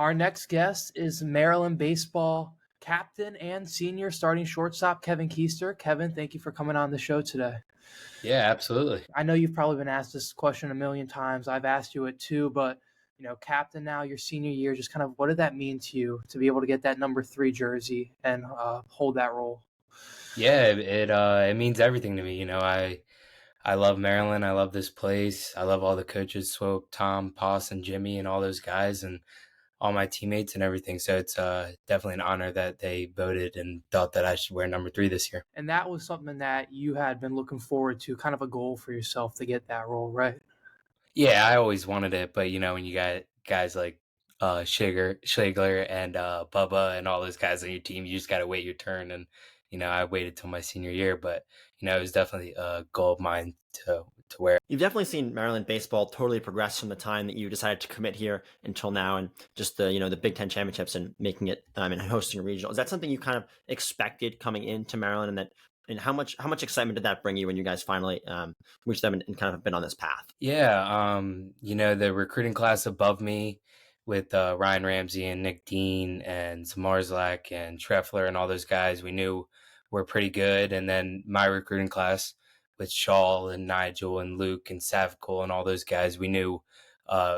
Our next guest is Maryland baseball captain and senior starting shortstop Kevin Keister. Kevin, thank you for coming on the show today. Yeah, absolutely. I know you've probably been asked this question a million times. I've asked you it too, but captain now, your senior year, just kind of what did that mean to you to be able to get that number 3 jersey and hold that role? Yeah, it means everything to me. I love Maryland. I love this place. I love all the coaches, Swope, Tom, Poss, and Jimmy, and all those guys, and all my teammates and everything. So it's definitely an honor that they voted and thought that I should wear number 3 this year. And that was something that you had been looking forward to, kind of a goal for yourself to get that role, right? Yeah, I always wanted it, but when you got guys like Schlegler and Bubba and all those guys on your team, you just got to wait your turn. And I waited till my senior year, but it was definitely a goal of mine to wear. You've definitely seen Maryland baseball totally progress from the time that you decided to commit here until now, and just the Big Ten championships and making it and hosting a regional. Is that something you kind of expected coming into Maryland, and how much excitement did that bring you when you guys finally reached them and kind of have been on this path? Yeah, the recruiting class above me with Ryan Ramsey and Nick Dean and Zamarzlak and Treffler and all those guys we knew were pretty good. And then my recruiting class with Shaw and Nigel and Luke and Savical and all those guys, we knew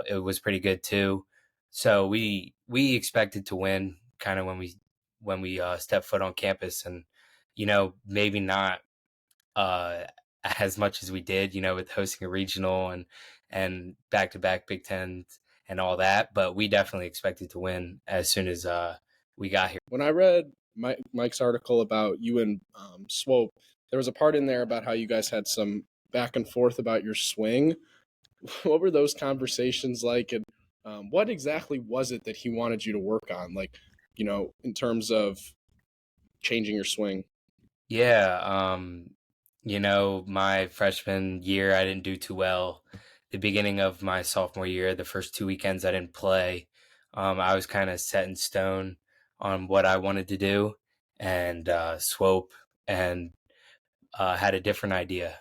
it was pretty good too. So we expected to win kind of when we stepped foot on campus, and maybe not as much as we did, with hosting a regional and back-to-back Big Ten and all that. But we definitely expected to win as soon as we got here. When I read Mike's article about you and Swope, there was a part in there about how you guys had some back and forth about your swing. What were those conversations like? And what exactly was it that he wanted you to work on? Like, in terms of changing your swing? Yeah. My freshman year, I didn't do too well. The beginning of my sophomore year, the first 2 weekends I didn't play. I was kind of set in stone on what I wanted to do, and Swope and had a different idea.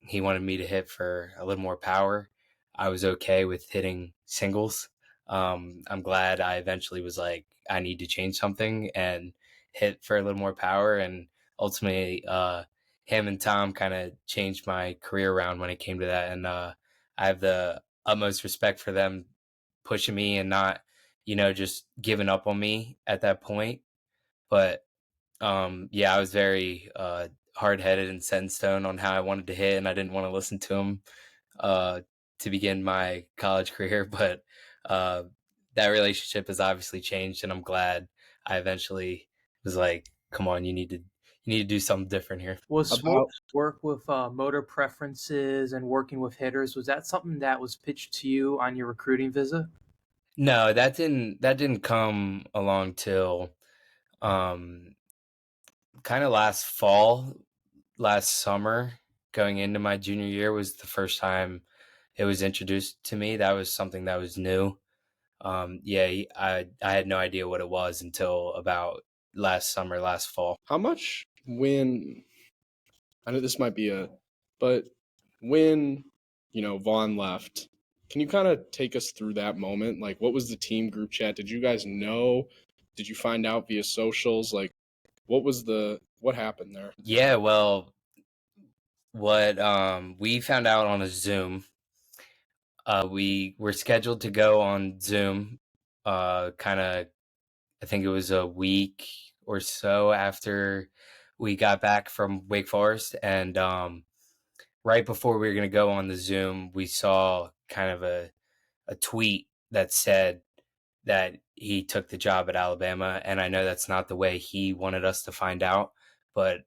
He wanted me to hit for a little more power. I was okay with hitting singles. I'm glad I eventually was like, I need to change something and hit for a little more power. And ultimately, him and Tom kind of changed my career around when it came to that. And I have the utmost respect for them pushing me and not, just giving up on me at that point. But yeah, I was very hard-headed and set in stone on how I wanted to hit, and I didn't want to listen to him to begin my college career. But that relationship has obviously changed, and I'm glad I eventually was like, come on, you need to do something different here. Was Swope's work with motor preferences and working with hitters, was that something that was pitched to you on your recruiting visit? No, that didn't come along till kind of last summer, going into my junior year was the first time it was introduced to me. That was something that was new. I had no idea what it was until about last fall. How much I know this might be but when, Vaughn left, can you kind of take us through that moment? Like, what was the team group chat? Did you guys know? Did you find out via socials? Like, what happened there? Yeah, well, what we found out on a Zoom. We were scheduled to go on Zoom kind of, I think it was a week or so after we got back from Wake Forest. And right before we were going to go on the Zoom, we saw kind of a tweet that said that he took the job at Alabama. And I know that's not the way he wanted us to find out, but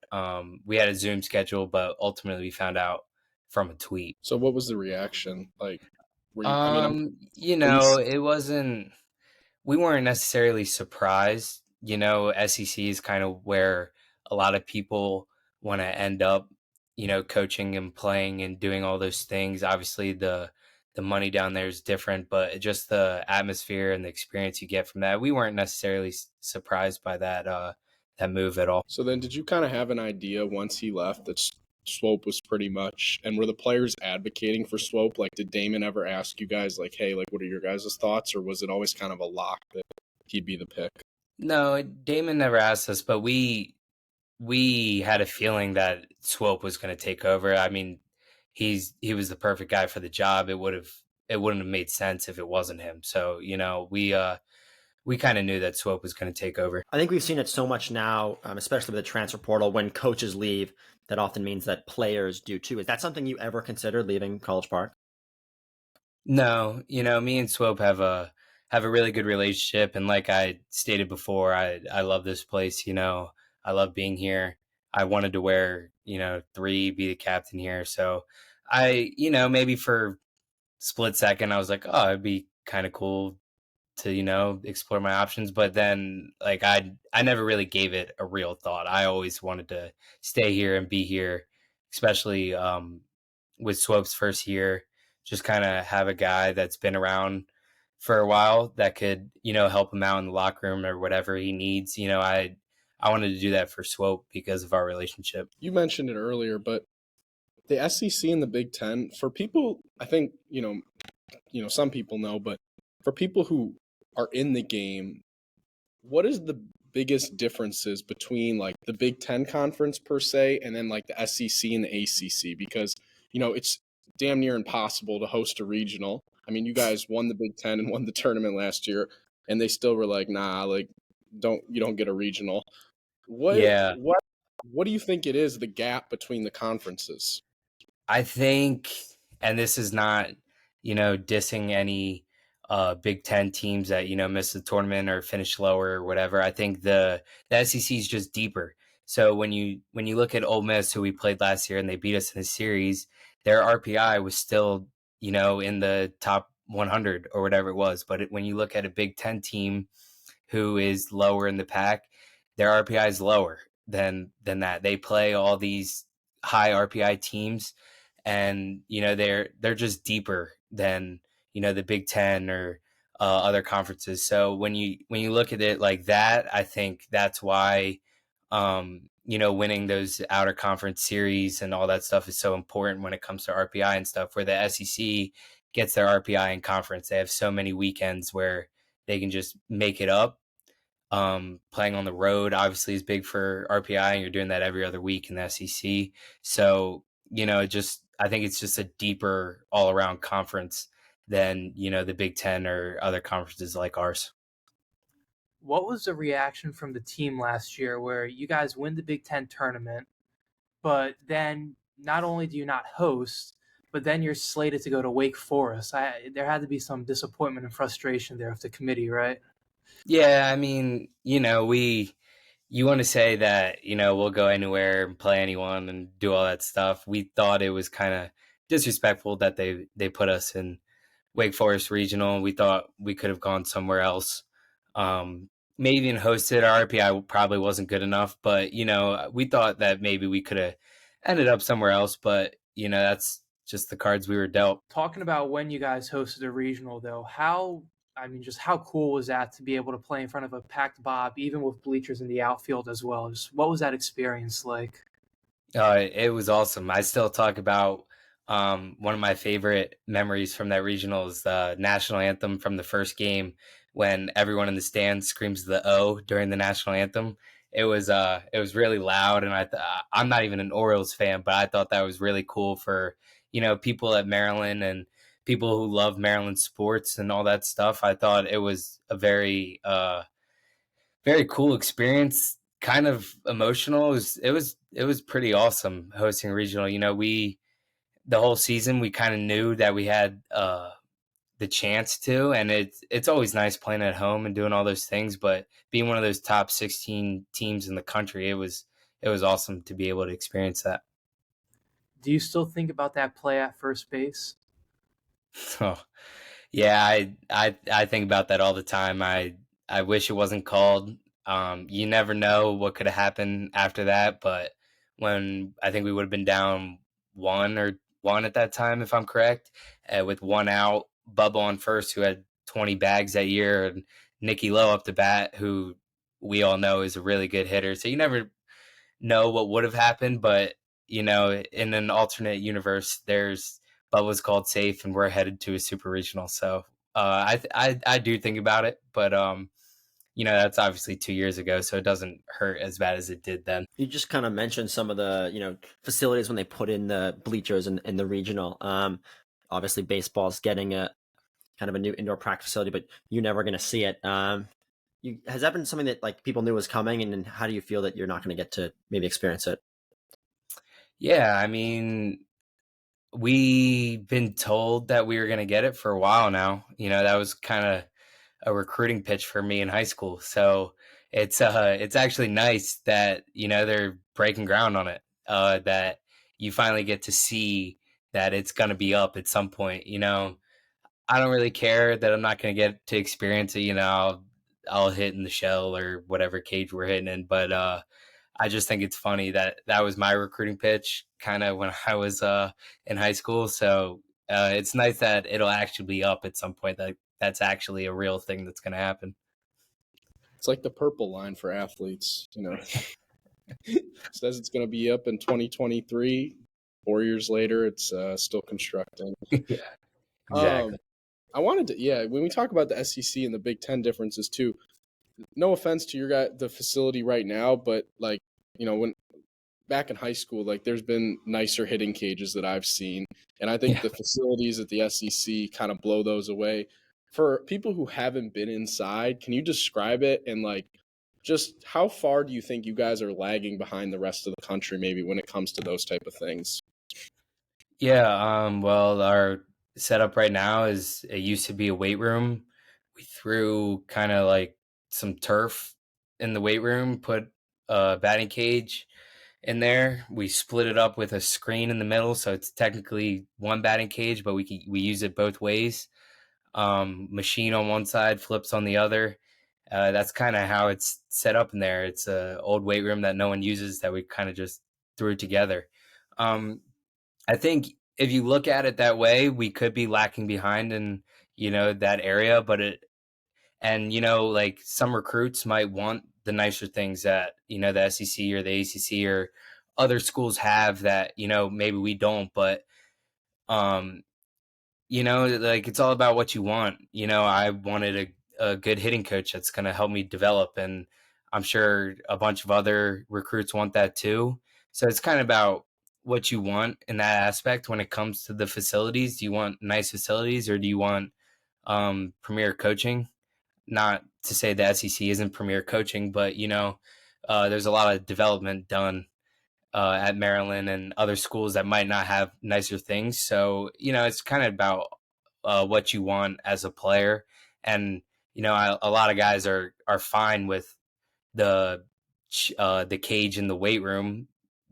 we had a Zoom schedule, but ultimately we found out from a tweet. So what was the reaction? Like, were you, it wasn't, we weren't necessarily surprised. SEC is kind of where a lot of people want to end up, coaching and playing and doing all those things. Obviously the money down there is different, but just the atmosphere and the experience you get from that, we weren't necessarily surprised by that move at all. So then did you kind of have an idea once he left that Swope was pretty much, and were the players advocating for Swope? Like, did Damon ever ask you guys, like, hey, like, what are your guys' thoughts? Or was it always kind of a lock that he'd be the pick? No, Damon never asked us, but we had a feeling that Swope was going to take over. I mean, he was the perfect guy for the job. It wouldn't have made sense if it wasn't him. So, we kind of knew that Swope was going to take over. I think we've seen it so much now, especially with the transfer portal. When coaches leave, that often means that players do too. Is that something you ever considered, leaving College Park? No, me and Swope have a really good relationship, and like I stated before, I love this place. I love being here. I wanted to wear 3, be the captain here. So maybe for split second, I was like, oh, it'd be kind of cool to explore my options, but then like I never really gave it a real thought. I always wanted to stay here and be here, especially with Swope's first year, just kind of have a guy that's been around for a while that could help him out in the locker room or whatever he needs. I wanted to do that for Swope because of our relationship. You mentioned it earlier, but the SEC and the Big Ten, for people, I think some people know, but for people who are in the game, what is the biggest differences between like the Big Ten conference per se and then like the SEC and the ACC? Because it's damn near impossible to host a regional. I mean, you guys won the Big Ten and won the tournament last year, and they still were like, nah, like you don't get a regional. Yeah. What do you think it is, the gap between the conferences? I think, and this is not, dissing any Big Ten teams that, missed the tournament or finished lower or whatever. I think the SEC is just deeper. So when you look at Ole Miss, who we played last year, and they beat us in the series, their RPI was still, in the top 100 or whatever it was. But when you look at a Big Ten team who is lower in the pack, their RPI is lower than that. They play all these high RPI teams, and they're just deeper than the Big Ten or other conferences. So when you look at it like that, I think that's why winning those outer conference series and all that stuff is so important when it comes to RPI and stuff. Where the SEC gets their RPI in conference, they have so many weekends where they can just make it up. Playing on the road obviously is big for RPI, and you're doing that every other week in the SEC. So I think it's just a deeper all around conference than the Big Ten or other conferences like ours. What was the reaction from the team last year where you guys win the Big Ten tournament, but then not only do you not host, but then you're slated to go to Wake Forest? There had to be some disappointment and frustration there with the committee, right? Yeah, I mean, you want to say that, we'll go anywhere and play anyone and do all that stuff. We thought it was kind of disrespectful that they put us in Wake Forest Regional. We thought we could have gone somewhere else. Maybe even hosted. Our RPI probably wasn't good enough, but, we thought that maybe we could have ended up somewhere else, but, that's just the cards we were dealt. Talking about when you guys hosted a regional, though, how cool was that to be able to play in front of a packed Bob, even with bleachers in the outfield as well? Just what was that experience like? It was awesome. I still talk about one of my favorite memories from that regional is the national anthem from the first game when everyone in the stands screams the O during the national anthem. It was really loud, and I'm not even an Orioles fan, but I thought that was really cool for people at Maryland and people who love Maryland sports and all that stuff. I thought it was a very very cool experience, kind of emotional. It was pretty awesome hosting a regional. The whole season we kind of knew that we had the chance to, and it's always nice playing at home and doing all those things, but being one of those top 16 teams in the country, it was awesome to be able to experience that. Do you still think about that play at first base? Oh, yeah, I think about that all the time. I wish it wasn't called. You never know what could have happened after that, but when I think we would have been down one at that time, if I'm correct, with one out, Bubba on first, who had 20 bags that year, and Nicky Lowe up to bat, who we all know is a really good hitter. So you never know what would have happened, but in an alternate universe, there's Bubba's called safe, and we're headed to a super regional. So I do think about it, but that's obviously 2 years ago, so it doesn't hurt as bad as it did then. You just kind of mentioned some of the facilities when they put in the bleachers in the regional. Obviously, baseball's getting a kind of a new indoor practice facility, but you're never going to see it. Has that been something that like people knew was coming, and then how do you feel that you're not going to get to maybe experience it? Yeah, I mean, we've been told that we were going to get it for a while now. That was kind of a recruiting pitch for me in high school. So it's actually nice that they're breaking ground on it. That you finally get to see that it's going to be up at some point. I don't really care that I'm not going to get to experience it. I'll hit in the shell or whatever cage we're hitting in, but I just think it's funny that that was my recruiting pitch kind of when I was in high school. So it's nice that it'll actually be up at some point. That's actually a real thing that's going to happen. It's like the purple line for athletes, says it's going to be up in 2023. 4 years later, it's still constructing. Yeah, exactly. I wanted to, when we talk about the SEC and the Big Ten differences too, no offense to your guy, the facility right now, but like, when back in high school, like there's been nicer hitting cages that I've seen. And I think the facilities at the SEC kind of blow those away. For people who haven't been inside, can you describe it and like just how far do you think you guys are lagging behind the rest of the country maybe when it comes to those type of things? Yeah, well, our setup right now is it used to be a weight room. We threw kind of like some turf in the weight room, put a batting cage in there. We split it up with a screen in the middle, so it's technically one batting cage, but we use it both ways. Machine on one side, flips on the other. That's kind of how it's set up in there. It's a old weight room that no one uses that we kind of just threw together. I think if you look at it that way, we could be lacking behind in that area, but like some recruits might want the nicer things that the SEC or the ACC or other schools have that maybe we don't, but like it's all about what you want. I wanted a good hitting coach that's going to help me develop, and I'm sure a bunch of other recruits want that too. So it's kind of about what you want in that aspect when it comes to the facilities. Do you want nice facilities or do you want premier coaching? Not to say the SEC isn't premier coaching, but there's a lot of development done at Maryland and other schools that might not have nicer things. So it's kind of about what you want as a player, and a lot of guys are fine with the cage in the weight room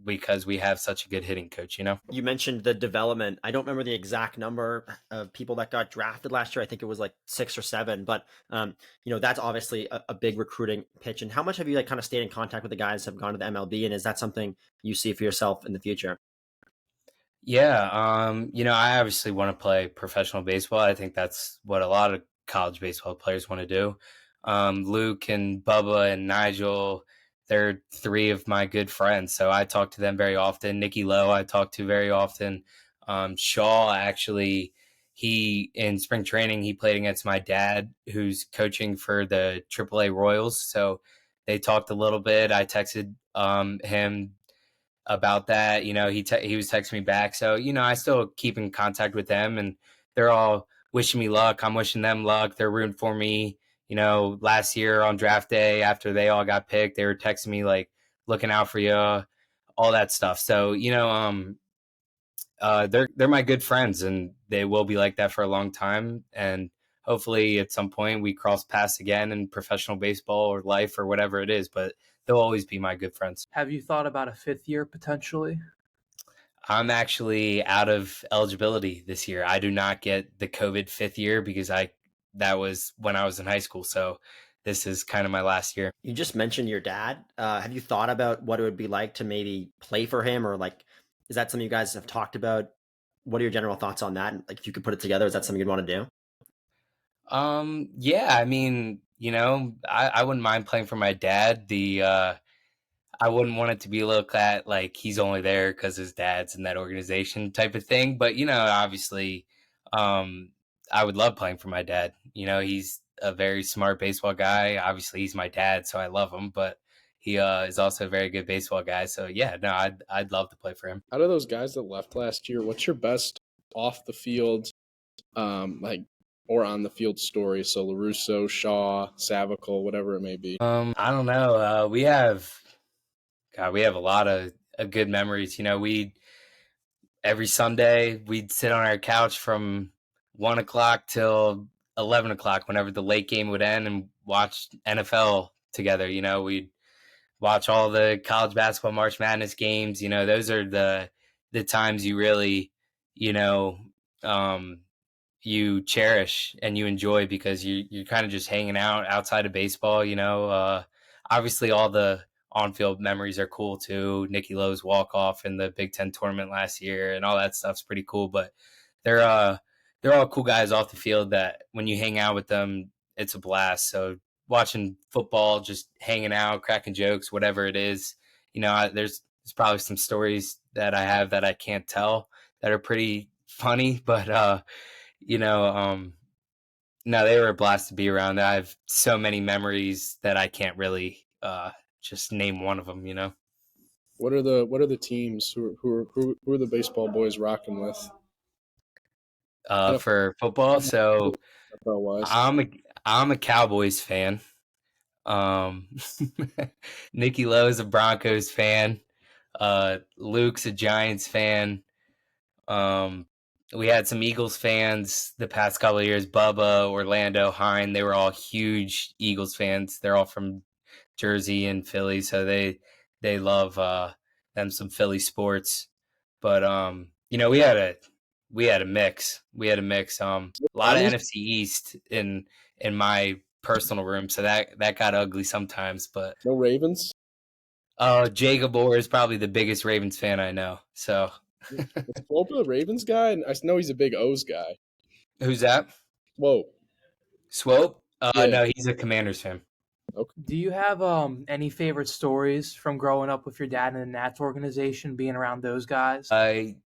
because we have such a good hitting coach. You mentioned the development. I don't remember the exact number of people that got drafted last year. I think it was like 6 or 7, but that's obviously a big recruiting pitch. And how much have you like kind of stayed in contact with the guys that have gone to the MLB? And is that something you see for yourself in the future? Yeah, I obviously want to play professional baseball. I think that's what a lot of college baseball players want to do. Luke and Bubba and Nigel, they're 3 of my good friends, so I talk to them very often. Nicky Lowe, I talk to very often. Shaw, actually, he in spring training he played against my dad, who's coaching for the AAA Royals. So they talked a little bit. I texted him about that. He was texting me back. So, I still keep in contact with them, and they're all wishing me luck. I'm wishing them luck. They're rooting for me. Last year on draft day after they all got picked, they were texting me like looking out for you, all that stuff. So, they're my good friends, and they will be like that for a long time. And hopefully at some point we cross paths again in professional baseball or life or whatever it is, but they'll always be my good friends. Have you thought about a 5th year potentially? I'm actually out of eligibility this year. I do not get the COVID 5th year because that was when I was in high school. So this is kind of my last year. You just mentioned your dad. Have you thought about what it would be like to maybe play for him, or like, is that something you guys have talked about? What are your general thoughts on that? Like, if you could put it together, is that something you'd want to do? Yeah, I mean, I wouldn't mind playing for my dad. I wouldn't want it to be looked at like he's only there because his dad's in that organization type of thing. But obviously, um, I would love playing for my dad. He's a very smart baseball guy. Obviously, he's my dad, so I love him. But he is also a very good baseball guy. So yeah, no, I'd love to play for him. Out of those guys that left last year, what's your best off the field, or on the field story? So LaRusso, Shaw, Savicle, whatever it may be. I don't know. We have a lot of good memories. We every Sunday we'd sit on our couch from 1 o'clock till 11 o'clock, whenever the late game would end, and watch NFL together. We'd watch all the college basketball March Madness games. Those are the times you really, you know, um, you cherish and you enjoy, because you're kind of just hanging out outside of baseball. Obviously all the on-field memories are cool too. Nicky Lowe's walk-off in the Big Ten tournament last year and all that stuff's pretty cool. But they're they're all cool guys off the field that when you hang out with them, it's a blast. So watching football, just hanging out, cracking jokes, whatever it is, there's probably some stories that I have that I can't tell that are pretty funny, but no, they were a blast to be around. I have so many memories that I can't really just name one of them. What are the teams who are the baseball boys rocking with? For football, so NFL wise. I'm a Cowboys fan. Um, Nicky Lowe's a Broncos fan. Luke's a Giants fan. We had some Eagles fans the past couple of years. Bubba, Orlando, Hine, they were all huge Eagles fans. They're all from Jersey and Philly, so they love them some Philly sports. But we had a mix. We had a mix. A lot of NFC East in my personal room, so that got ugly sometimes. But no Ravens. Jacob Orr is probably the biggest Ravens fan I know. So is Swope a Ravens guy? And I know he's a big O's guy. Who's that? Swope. Yeah. No, he's a Commanders fan. Okay. Do you have any favorite stories from growing up with your dad in the Nats organization, being around those guys?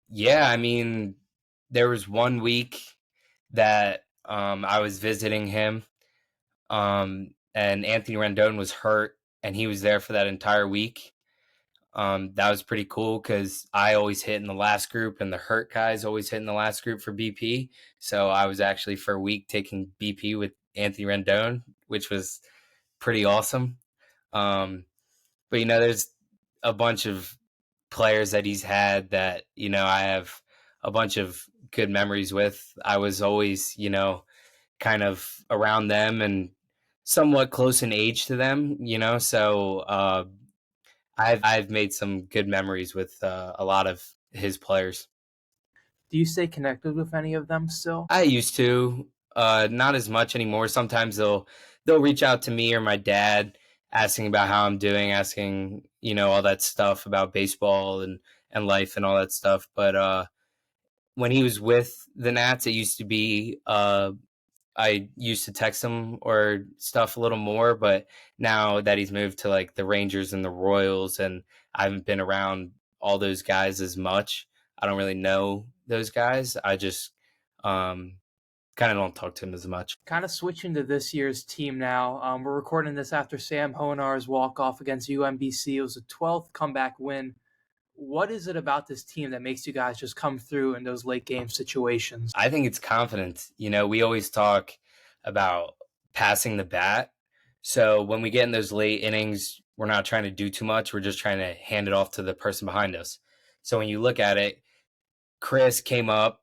Yeah, I mean, there was one week that I was visiting him, and Anthony Rendon was hurt, and he was there for that entire week. That was pretty cool because I always hit in the last group, and the hurt guys always hit in the last group for BP. So I was actually for a week taking BP with Anthony Rendon, which was pretty awesome. But there's a bunch of players that he's had that I have a bunch of good memories with. I was always kind of around them and somewhat close in age to them, so I've made some good memories with a lot of his players. Do you stay connected with any of them still? I used to, not as much anymore. Sometimes they'll reach out to me or my dad asking about how I'm doing, asking, all that stuff about baseball and life and all that stuff. But when he was with the Nats, it used to be I used to text him or stuff a little more, but now that he's moved to like the Rangers and the Royals, and I haven't been around all those guys as much, I don't really know those guys. I just kind of don't talk to him as much. Kind of switching to this year's team now. We're recording this after Sam Honar's walk-off against UMBC. It was a 12th comeback win. What is it about this team that makes you guys just come through in those late game situations? I think it's confidence. We always talk about passing the bat. So when we get in those late innings, we're not trying to do too much. We're just trying to hand it off to the person behind us. So when you look at it, Chris came up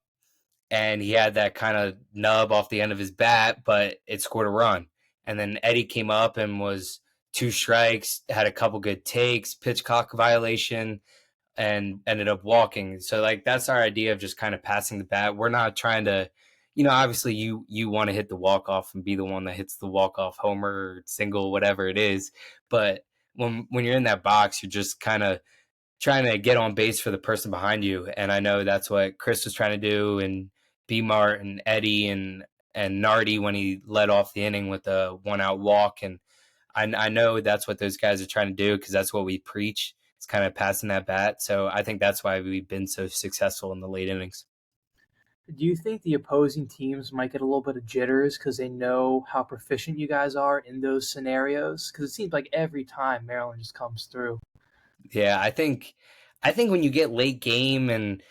and he had that kind of nub off the end of his bat, but it scored a run. And then Eddie came up and was 2 strikes, had a couple good takes, pitch clock violation, and ended up walking. So like that's our idea of just kind of passing the bat. We're not trying to, obviously you want to hit the walk-off and be the one that hits the walk-off homer or single, whatever it is. But when you're in that box, you're just kind of trying to get on base for the person behind you. And I know that's what Chris was trying to do, and B-Mart and Eddie and Nardi when he led off the inning with a 1-out walk. And I know that's what those guys are trying to do because that's what we preach. It's kind of passing that bat. So I think that's why we've been so successful in the late innings. Do you think the opposing teams might get a little bit of jitters because they know how proficient you guys are in those scenarios? Because it seems like every time Maryland just comes through. Yeah, I think when you get late game and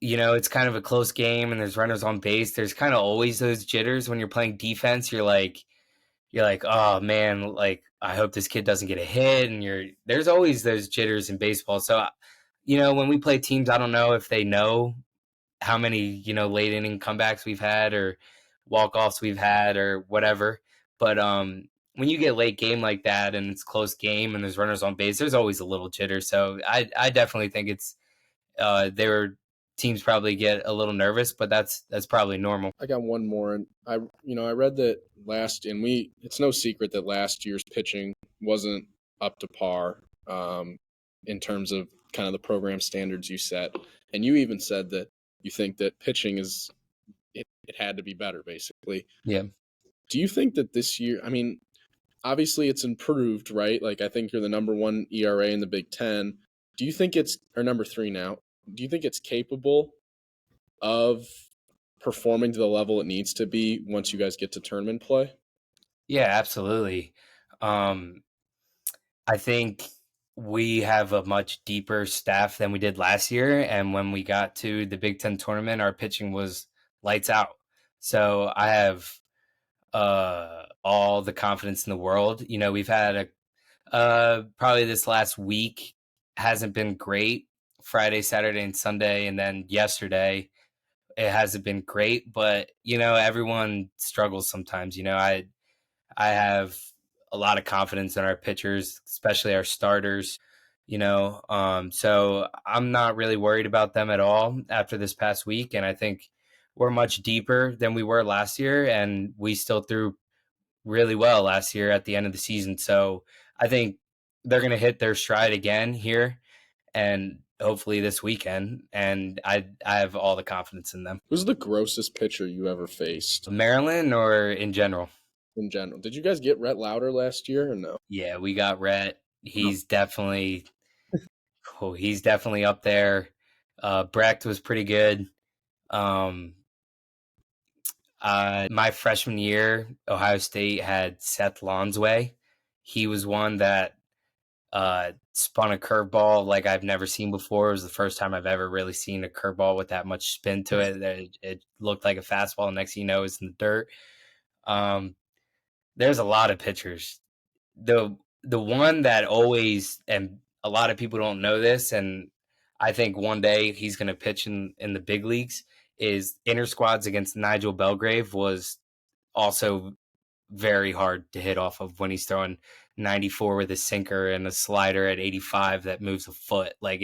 it's kind of a close game and there's runners on base, there's kind of always those jitters when you're playing defense. You're like, oh man, like I hope this kid doesn't get a hit, and there's always those jitters in baseball. So, when we play teams, I don't know if they know how many late inning comebacks we've had or walk offs we've had or whatever. But when you get late game like that and it's close game and there's runners on base, there's always a little jitter. So I definitely think it's their teams probably get a little nervous, but that's probably normal. I got one more, and I read that it's no secret that last year's pitching wasn't up to par in terms of kind of the program standards you set, and you even said that you think that pitching it had to be better, basically. Yeah. Do you think that this year, I mean, obviously it's improved, right? Like I think you're the number 1 ERA in the Big Ten. Do you think or number 3 now? Do you think it's capable of performing to the level it needs to be once you guys get to tournament play? Yeah, absolutely. I think we have a much deeper staff than we did last year. And when we got to the Big Ten tournament, our pitching was lights out. So I have all the confidence in the world. We've had probably this last week hasn't been great. Friday, Saturday, and Sunday, and then yesterday it hasn't been great. But everyone struggles sometimes. I have a lot of confidence in our pitchers, especially our starters. So I'm not really worried about them at all after this past week, and I think we're much deeper than we were last year, and we still threw really well last year at the end of the season. So I think they're going to hit their stride again here and hopefully this weekend. And I have all the confidence in them. Who's the grossest pitcher you ever faced? Maryland or in general? In general. Did you guys get Rhett Lauder last year or no? Yeah, we got Rhett. He's definitely cool. He's definitely up there. Brecht was pretty good. My freshman year, Ohio State had Seth Lonsway. He was one that spun a curveball like I've never seen before. It was the first time I've ever really seen a curveball with that much spin to it. It looked like a fastball. Next thing you know, it's in the dirt. There's a lot of pitchers. The one that always, and a lot of people don't know this, and I think one day he's going to pitch in the big leagues, is inter squads against Nigel Belgrave was also very hard to hit off of when he's throwing 94 with a sinker and a slider at 85 that moves a foot. Like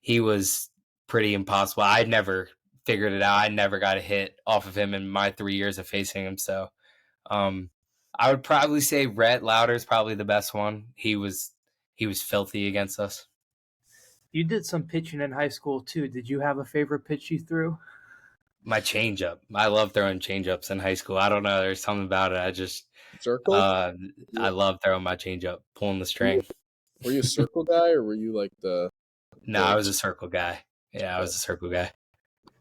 he was pretty impossible. I'd never figured it out. I never got a hit off of him in my 3 years of facing him. So I would probably say Rhett Lauder is probably the best one. He was filthy against us. You did some pitching in high school too. Did you have a favorite pitch you threw? My changeup. I love throwing changeups in high school. I don't know. There's something about it. I just circle. I love throwing my changeup, pulling the string. Were you a circle guy or were you like the? No, I was a circle guy. Yeah, I was a circle guy.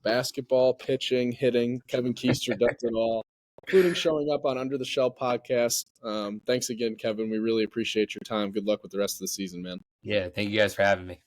Basketball, pitching, hitting. Kevin Keister does it all, including showing up on Under the Shell podcast. Thanks again, Kevin. We really appreciate your time. Good luck with the rest of the season, man. Yeah, thank you guys for having me.